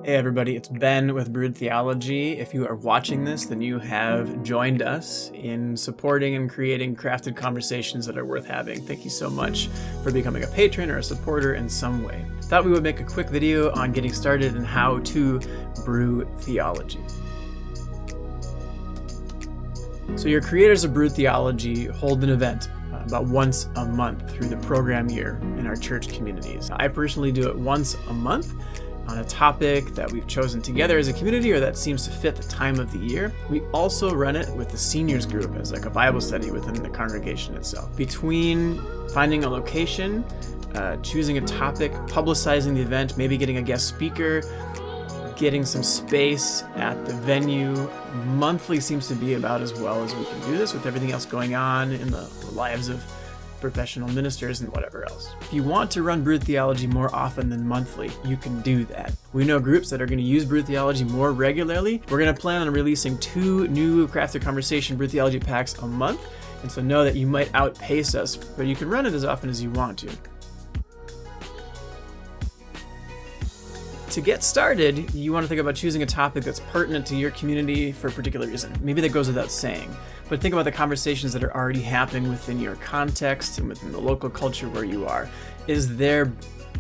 Hey everybody, it's Ben with Brewed Theology. If you are watching this, then you have joined us in supporting and creating crafted conversations that are worth having. Thank you so much for becoming a patron or a supporter in some way. Thought we would make a quick video on getting started and how to brew theology. So your creators of Brewed Theology hold an event about once a month through the program year in our church communities. I personally do it once a month on a topic that we've chosen together as a community or that seems to fit the time of the year. We also run it with the seniors group as like a Bible study within the congregation itself. Between finding a location, choosing a topic, publicizing the event, maybe getting a guest speaker, getting some space at the venue, monthly seems to be about as well as we can do this with everything else going on in the lives of professional ministers and whatever else. If you want to run Brewed Theology more often than monthly, you can do that. We know groups that are going to use Brewed Theology more regularly. We're going to plan on releasing 2 new Crafted Conversation Brewed Theology packs a month, and so know that you might outpace us, but you can run it as often as you want to. To get started, you want to think about choosing a topic that's pertinent to your community for a particular reason. Maybe that goes without saying, but think about the conversations that are already happening within your context and within the local culture where you are. Is there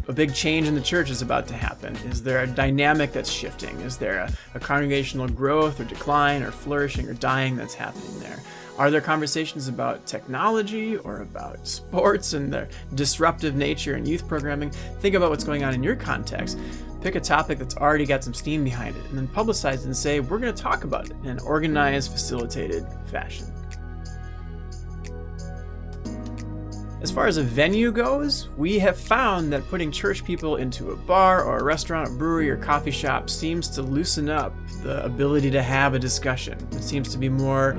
a big change in the church is about to happen? Is there a dynamic that's shifting? Is there a congregational growth or decline or flourishing or dying that's happening there? Are there conversations about technology or about sports and their disruptive nature and youth programming? Think about what's going on in your context. Pick a topic that's already got some steam behind it and then publicize it and say, we're going to talk about it in an organized, facilitated fashion. As far as a venue goes, we have found that putting church people into a bar or a restaurant, a brewery or coffee shop seems to loosen up the ability to have a discussion. It seems to be more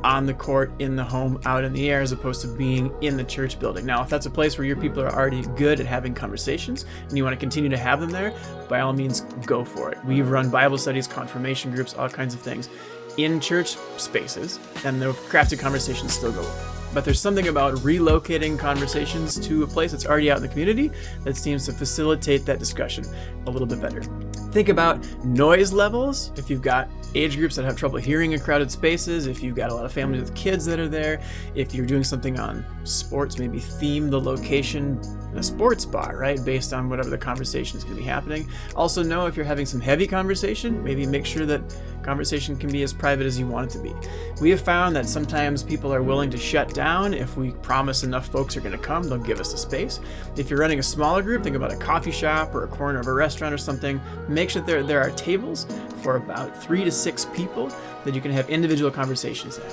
on the court, in the home, out in the air, as opposed to being in the church building. Now, if that's a place where your people are already good at having conversations and you want to continue to have them there, by all means, go for it. We've run Bible studies, confirmation groups, all kinds of things in church spaces, and the crafted conversations still go. But there's something about relocating conversations to a place that's already out in the community that seems to facilitate that discussion a little bit better. Think about noise levels. If you've got age groups that have trouble hearing in crowded spaces, if you've got a lot of families with kids that are there, if you're doing something on sports, maybe theme the location in a sports bar, right? Based on whatever the conversation is going to be happening. Also know if you're having some heavy conversation, maybe make sure that conversation can be as private as you want it to be. We have found that sometimes people are willing to shut down if we promise enough folks are going to come, they'll give us the space. If you're running a smaller group, think about a coffee shop or a corner of a restaurant or something, make sure that there are tables for about 3 to 6 people that you can have individual conversations at.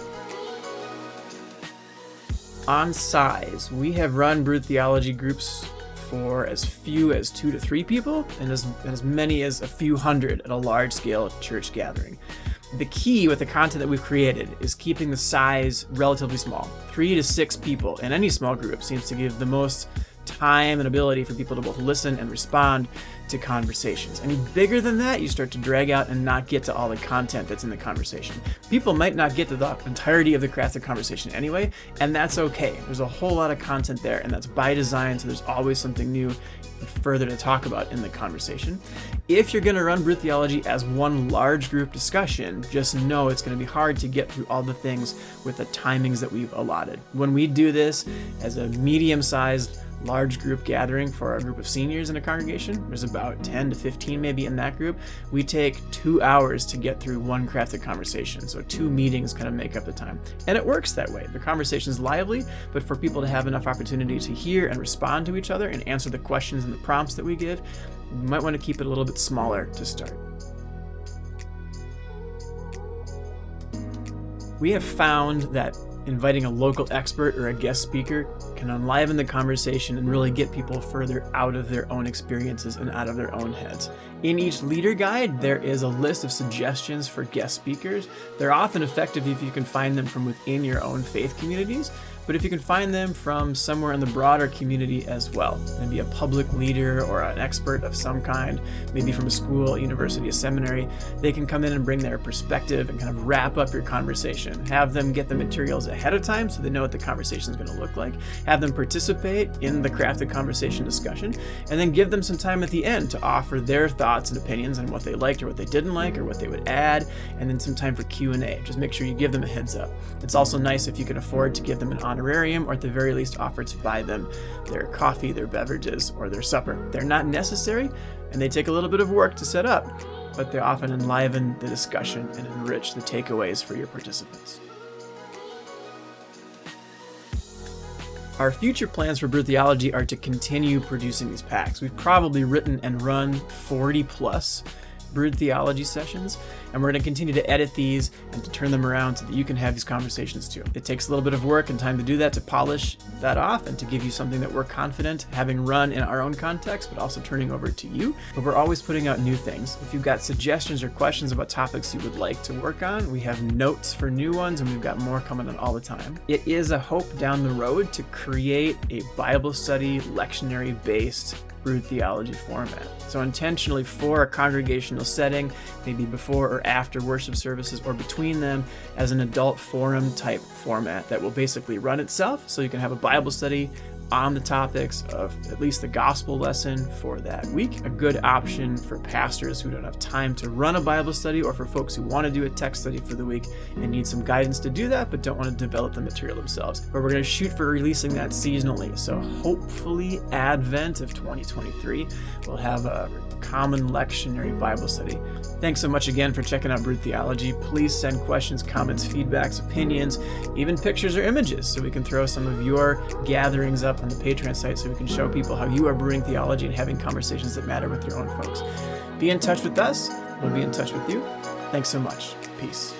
On size, we have run Brewed Theology groups for as few as 2 to 3 people and as many as a few hundred at a large scale church gathering. The key with the content that we've created is keeping the size relatively small. 3 to 6 people in any small group seems to give the most time and ability for people to both listen and respond to conversations. Any bigger than that, you start to drag out and not get to all the content that's in the conversation. People might not get to the entirety of the crafted conversation anyway, and that's okay. There's a whole lot of content there, and that's by design, so there's always something new further to talk about in the conversation. If you're going to run Brewed Theology as one large group discussion, just know it's going to be hard to get through all the things with the timings that we've allotted. When we do this as a medium-sized large group gathering for our group of seniors in a congregation, there's about 10 to 15 maybe in that group, we take 2 hours to get through one crafted conversation. So 2 meetings kind of make up the time. And it works that way. The conversation's lively, but for people to have enough opportunity to hear and respond to each other and answer the questions and the prompts that we give, you might want to keep it a little bit smaller to start. We have found that inviting a local expert or a guest speaker can enliven the conversation and really get people further out of their own experiences and out of their own heads. In each leader guide, there is a list of suggestions for guest speakers. They're often effective if you can find them from within your own faith communities, but if you can find them from somewhere in the broader community as well, maybe a public leader or an expert of some kind, maybe from a school, a university, a seminary, they can come in and bring their perspective and kind of wrap up your conversation. Have them get the materials ahead of time so they know what the conversation is going to look like. Have them participate in the crafted conversation discussion, and then give them some time at the end to offer their thoughts and opinions on what they liked or what they didn't like or what they would add, and then some time for Q&A. Just make sure you give them a heads up. It's also nice if you can afford to give them an honorarium, or at the very least offer to buy them their coffee, their beverages, or their supper. They're not necessary, and they take a little bit of work to set up, but they often enliven the discussion and enrich the takeaways for your participants. Our future plans for Brewed Theology are to continue producing these packs. We've probably written and run 40 plus Brewed Theology sessions, and we're going to continue to edit these and to turn them around so that you can have these conversations too. It takes a little bit of work and time to do that, to polish that off and to give you something that we're confident having run in our own context, but also turning over to you. But we're always putting out new things. If you've got suggestions or questions about topics you would like to work on, we have notes for new ones, and we've got more coming on all the time. It is a hope down the road to create a Bible study lectionary-based Brewed Theology format. So intentionally for a congregational setting, maybe before or after worship services or between them, as an adult forum type format that will basically run itself, so you can have a Bible study on the topics of at least the gospel lesson for that week. A good option for pastors who don't have time to run a Bible study, or for folks who want to do a text study for the week and need some guidance to do that but don't want to develop the material themselves. But we're going to shoot for releasing that seasonally, so hopefully Advent of 2023 we'll have a common lectionary Bible study. Thanks so much again for checking out Brewed Theology. Please send questions, comments, feedbacks, opinions, even pictures or images, so we can throw some of your gatherings up on the Patreon site so we can show people how you are brewing theology and having conversations that matter with your own folks. Be in touch with us. We'll be in touch with you. Thanks so much. Peace.